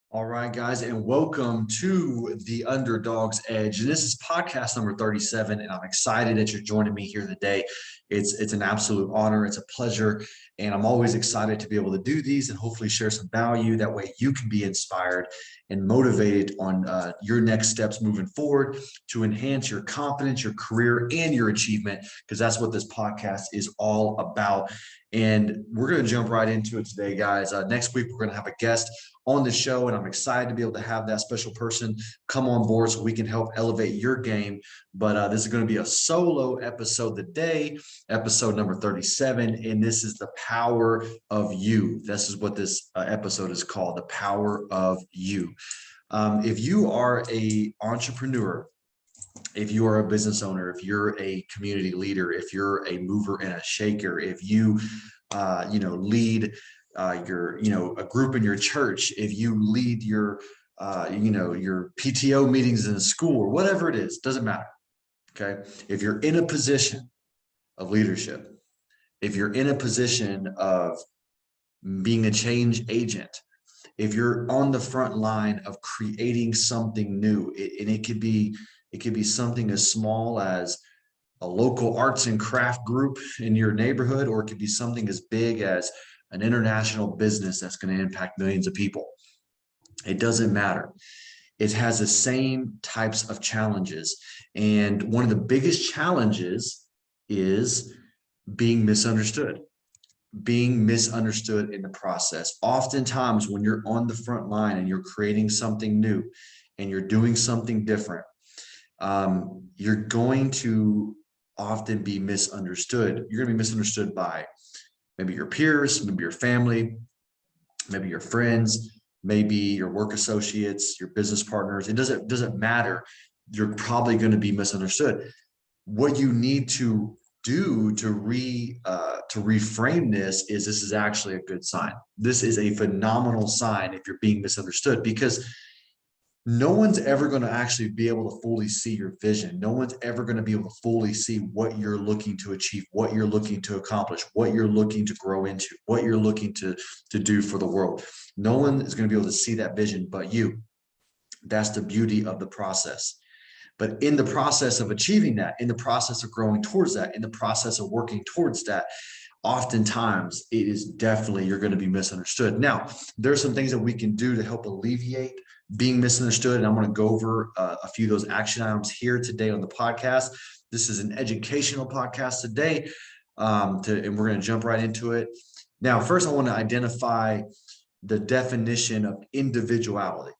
All right, guys, and welcome to the Underdog's Edge. And this is podcast number 37, and I'm excited that you're joining me here today. It's an absolute honor. It's a pleasure, and I'm always excited to be able to do these and hopefully share some value. That way you can be inspired and motivated on your next steps moving forward to enhance your confidence, your career, and your achievement, because that's what this podcast is all about. And we're going to jump right into it today, guys. Next week, we're going to have a guest on the show, and I'm excited to be able to have that special person come on board so we can help elevate your game. But this is going to be a solo episode today, episode number 37, and this is the power of you. This is what this episode is called, the power of you. If you are an entrepreneur, if you are a business owner, if you're a community leader, if you're a mover and a shaker, if you lead a group in your church, if you lead your PTO meetings in the school or whatever it is, doesn't matter. Okay. If you're in a position of leadership, if you're in a position of being a change agent, if you're on the front line of creating something new, and it could be something as small as a local arts and craft group in your neighborhood, or it could be something as big as an international business that's going to impact millions of people. It doesn't matter. It has the same types of challenges. And one of the biggest challenges is being misunderstood. Being misunderstood in the process. Oftentimes, when you're on the front line and you're creating something new and you're doing something different, you're going to often be misunderstood. You're going to be misunderstood by maybe your peers, maybe your family, maybe your friends, maybe your work associates, your business partners. It doesn't matter. You're probably going to be misunderstood. What you need to do to reframe this is actually a good sign. This is a phenomenal sign if you're being misunderstood, because no one's ever going to actually be able to fully see your vision. No one's ever going to be able to fully see what you're looking to achieve, what you're looking to accomplish, what you're looking to grow into, what you're looking to do for the world. No one is going to be able to see that vision but you. That's the beauty of the process. But in the process of achieving that, in the process of growing towards that, in the process of working towards that, oftentimes it is definitely, you're going to be misunderstood. Now, there's some things that we can do to help alleviate being misunderstood. And I'm going to go over a few of those action items here today on the podcast. This is an educational podcast today, and we're going to jump right into it. Now, first, I want to identify the definition of individuality.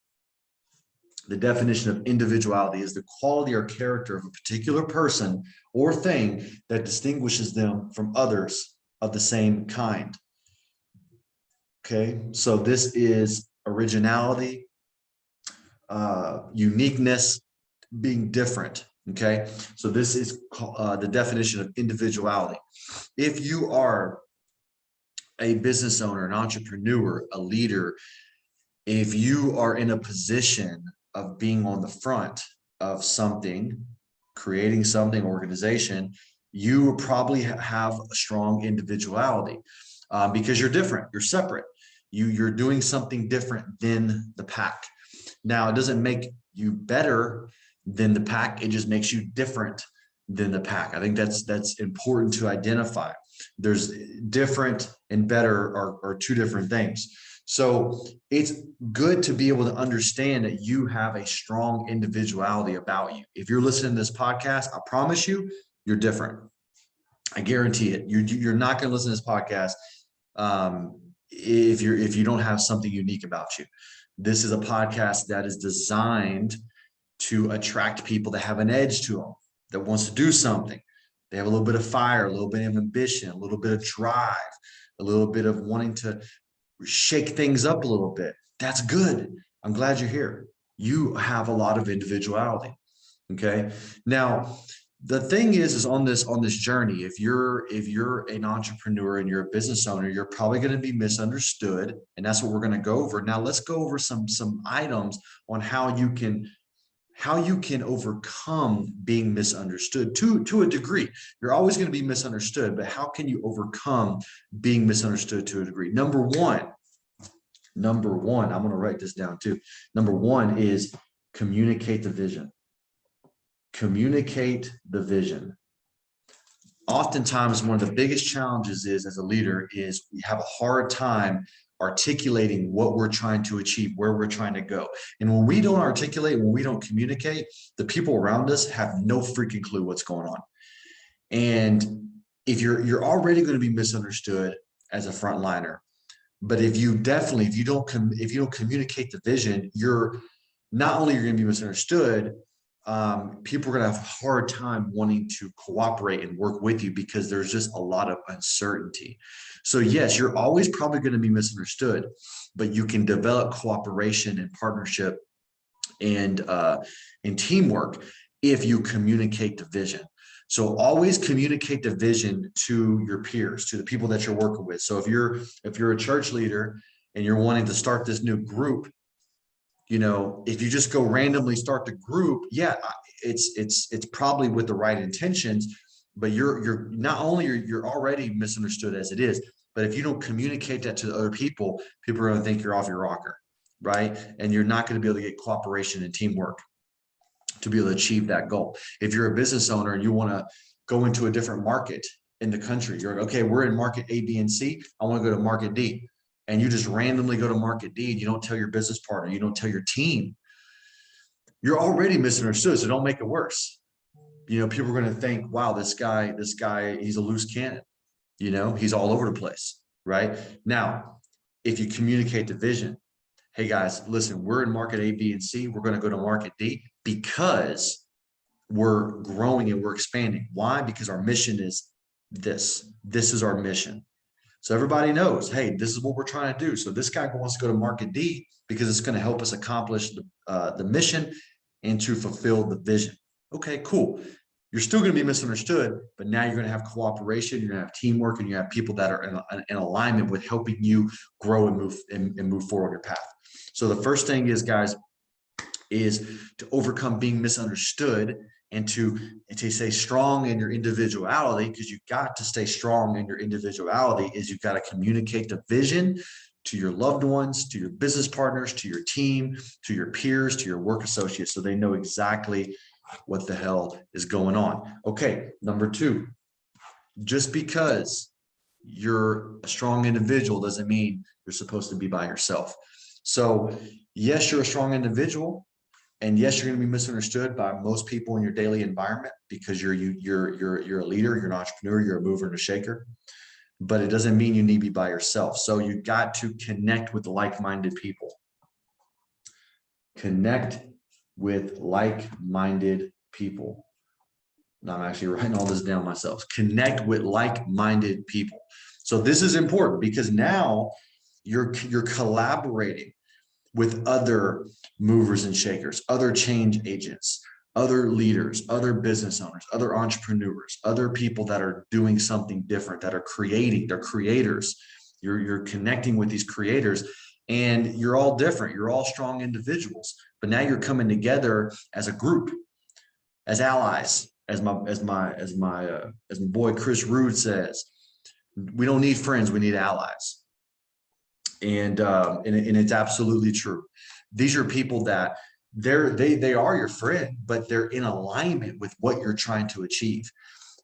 The definition of individuality is the quality or character of a particular person or thing that distinguishes them from others of the same kind. Okay, so this is originality, uniqueness, being different. Okay, so this is the definition of individuality. If you are a business owner, an entrepreneur, a leader, if you are in a position of being on the front of something, creating something, organization, you probably have a strong individuality because you're different, you're separate. You're doing something different than the pack. Now, it doesn't make you better than the pack. It just makes you different than the pack. I think that's important to identify. There's different and better are two different things. So it's good to be able to understand that you have a strong individuality about you. If you're listening to this podcast, I promise you, you're different. I guarantee it. You're not going to listen to this podcast if you don't have something unique about you. This is a podcast that is designed to attract people that have an edge to them, that wants to do something. They have a little bit of fire, a little bit of ambition, a little bit of drive, a little bit of wanting to shake things up a little bit. That's good. I'm glad you're here. You have a lot of individuality. Okay. Now, the thing is on this journey, if you're an entrepreneur and you're a business owner, you're probably going to be misunderstood. And that's what we're going to go over. Now, let's go over some items on how you can overcome being misunderstood to a degree. You're always going to be misunderstood, but how can you overcome being misunderstood to a degree? Number one, Number one, I'm going to write this down too. Number one is communicate the vision. Communicate the vision. Oftentimes, one of the biggest challenges is as a leader is we have a hard time articulating what we're trying to achieve, where we're trying to go. And when we don't articulate, when we don't communicate, the people around us have no freaking clue what's going on. And if you're already going to be misunderstood as a frontliner, but if you don't communicate the vision, you're not only you're going to be misunderstood, people are going to have a hard time wanting to cooperate and work with you because there's just a lot of uncertainty. So yes, you're always probably going to be misunderstood, but you can develop cooperation and partnership and teamwork if you communicate the vision. So always communicate the vision to your peers, to the people that you're working with. So if you're a church leader and you're wanting to start this new group, if you just go randomly start the group, yeah, it's probably with the right intentions, but you're not only you're already misunderstood as it is, but if you don't communicate that to the other people are going to think you're off your rocker, right? And you're not going to be able to get cooperation and teamwork to be able to achieve that goal. If you're a business owner and you want to go into a different market in the country, you're like, okay, we're in market A, B, and C. I want to go to market D. And you just randomly go to market D and you don't tell your business partner, you don't tell your team, you're already misunderstood. So don't make it worse. People are going to think, wow, this guy, he's a loose cannon. He's all over the place, right? Now, if you communicate the vision, hey guys, listen, we're in market A, B, and C. We're going to go to market D because we're growing and we're expanding. Why? Because our mission is this. This is our mission. So everybody knows, hey, this is what we're trying to do. So this guy wants to go to market D because it's going to help us accomplish the mission and to fulfill the vision. Okay, cool. You're still going to be misunderstood, but now you're going to have cooperation, you're going to have teamwork, and you have people that are in alignment with helping you grow and move forward your path. So the first thing is, guys, is to overcome being misunderstood and to stay strong in your individuality, because you've got to stay strong in your individuality, is you've got to communicate the vision to your loved ones, to your business partners, to your team, to your peers, to your work associates, so they know exactly what the hell is going on. Okay, number two, just because you're a strong individual doesn't mean you're supposed to be by yourself. So yes, you're a strong individual, and yes, you're going to be misunderstood by most people in your daily environment because you're a leader, you're an entrepreneur, you're a mover and a shaker. But it doesn't mean you need to be by yourself. So you got to connect with like-minded people. Connect with like-minded people. Now I'm actually writing all this down myself. Connect with like-minded people. So this is important because now you're collaborating with other movers and shakers, other change agents, other leaders, other business owners, other entrepreneurs, other people that are doing something different, that are creating, they're creators. You're connecting with these creators, and you're all different. You're all strong individuals, but now you're coming together as a group, as allies, as my boy Chris Rude says, we don't need friends, we need allies. And it's absolutely true. These are people that they are your friend, but they're in alignment with what you're trying to achieve.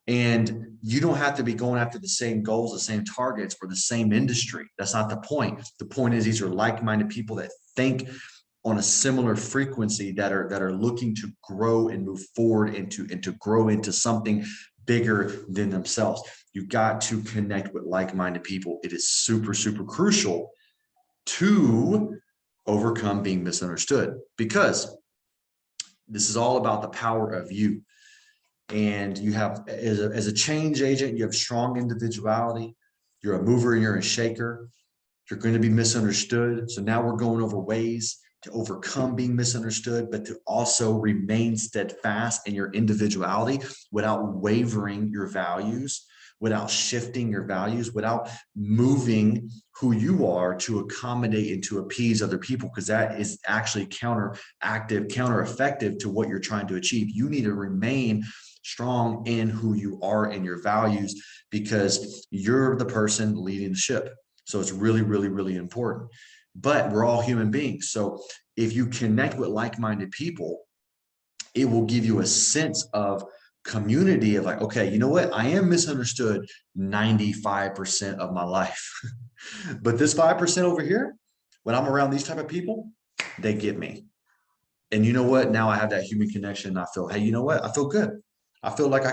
And you don't have to be going after the same goals, the same targets, or the same industry. That's not the point. The point is these are like-minded people that think on a similar frequency, that are looking to grow and move forward and to grow into something bigger than themselves. You got to connect with like-minded people. It is super, super crucial to overcome being misunderstood, because this is all about the power of you. And you have, as a change agent, you have strong individuality. You're a mover and you're a shaker. You're going to be misunderstood. So now we're going over ways to overcome being misunderstood, but to also remain steadfast in your individuality without wavering your values, without shifting your values, without moving who you are to accommodate and to appease other people, because that is actually counter-effective to what you're trying to achieve. You need to remain strong in who you are and your values, because you're the person leading the ship. So it's really, really, really important. but we're all human beings. So if you connect with like-minded people, it will give you a sense of community of like, okay, you know what? I am misunderstood 95% of my life. But this 5% over here, when I'm around these type of people, they get me. And you know what? Now I have that human connection. I feel, hey, you know what? I feel good. I feel like I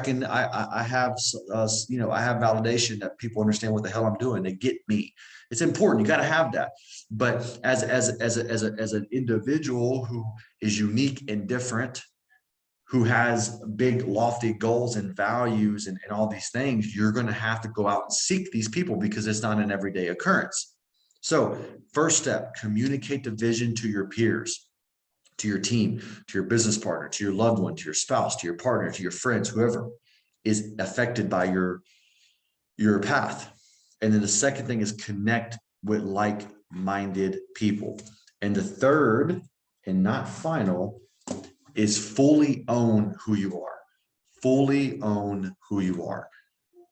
have, I have validation that people understand what the hell I'm doing. They get me. It's important. You got to have that. But as an individual who is unique and different, who has big lofty goals and values and all these things, you're going to have to go out and seek these people because it's not an everyday occurrence. So first step, communicate the vision to your peers, to your team, to your business partner, to your loved one, to your spouse, to your partner, to your friends, whoever is affected by your path. And then the second thing is connect with like-minded people. And the third, and not final, is fully own who you are. Fully own who you are.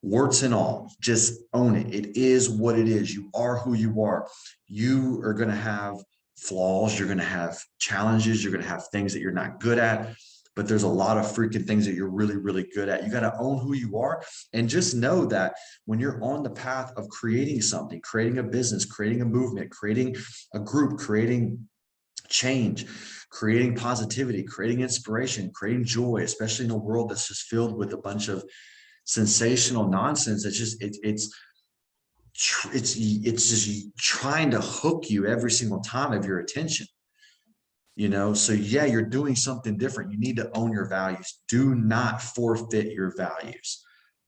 Warts and all, just own it. It is what it is. You are who you are. You are going to have flaws. You're going to have challenges. You're going to have things that you're not good at. But there's a lot of freaking things that you're really, really good at. You got to own who you are and just know that when you're on the path of creating something, creating a business, creating a movement, creating a group, creating change, creating positivity, creating inspiration, creating joy, especially in a world that's just filled with a bunch of sensational nonsense. It's just it's just trying to hook you every single time of your attention. So yeah, you're doing something different. You need to own your values. Do not forfeit your values.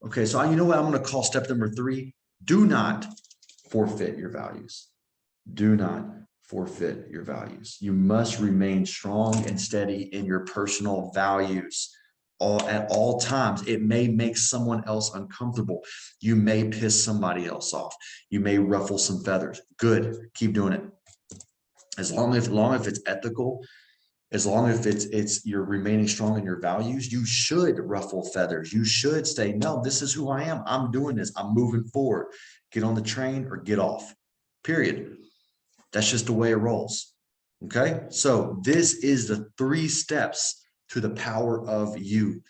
Okay, so you know what I'm going to call step number 3? Do not forfeit your values. Do not forfeit your values. You must remain strong and steady in your personal values at all times. It may make someone else uncomfortable. You may piss somebody else off. You may ruffle some feathers. Good. Keep doing it. As long as it's ethical, as long as it's you're remaining strong in your values, you should ruffle feathers. You should say, no, this is who I am. I'm doing this. I'm moving forward. Get on the train or get off. Period. That's just the way it rolls. Okay. So this is the 3 steps to the power of you.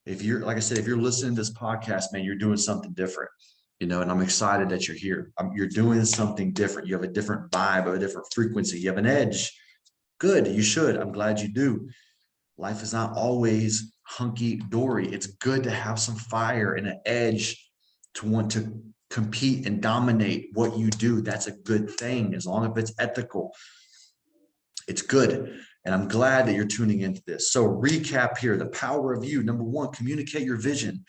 If you're, like I said, if you're listening to this podcast, man, you're doing something different, and I'm excited that you're here. You're doing something different. You have a different vibe, a different frequency. You have an edge. Good. You should. I'm glad you do. Life is not always hunky-dory. It's good to have some fire and an edge to want to compete and dominate what you do. That's a good thing, as long as it's ethical. It's good. And I'm glad that you're tuning into this. So recap here, the power of you. Number 1, communicate your vision.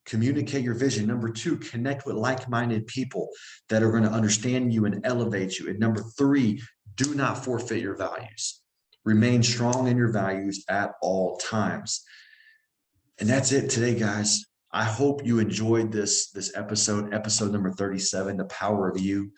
Communicate your vision. Number 2, connect with like-minded people that are going to understand you and elevate you. And number 3, do not forfeit your values. Remain strong in your values at all times. And that's it today, guys. I hope you enjoyed this episode number 37, the power of you.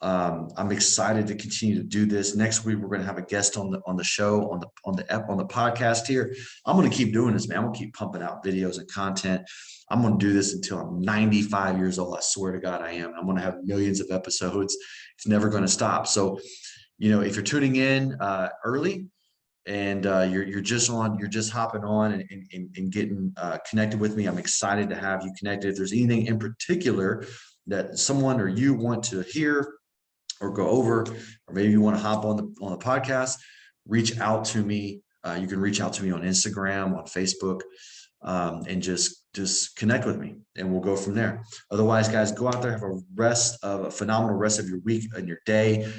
I'm excited to continue to do this. Next week, we're going to have a guest on the show, on the podcast here. I'm going to keep doing this, man. I'm going to keep pumping out videos and content. I'm going to do this until I'm 95 years old. I swear to God, I am. I'm going to have millions of episodes. It's never going to stop. So, if you're tuning in early and you're just hopping on and getting connected with me, I'm excited to have you connected. If there's anything in particular that someone or you want to hear or go over, or maybe you want to hop on the podcast, reach out to me. You can reach out to me on Instagram, on Facebook, and just connect with me, and we'll go from there. Otherwise, guys, go out there, have a phenomenal rest of your week and your day.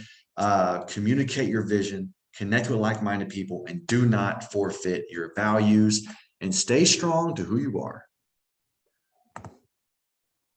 Communicate your vision, connect with like-minded people, and do not forfeit your values, and stay strong to who you are.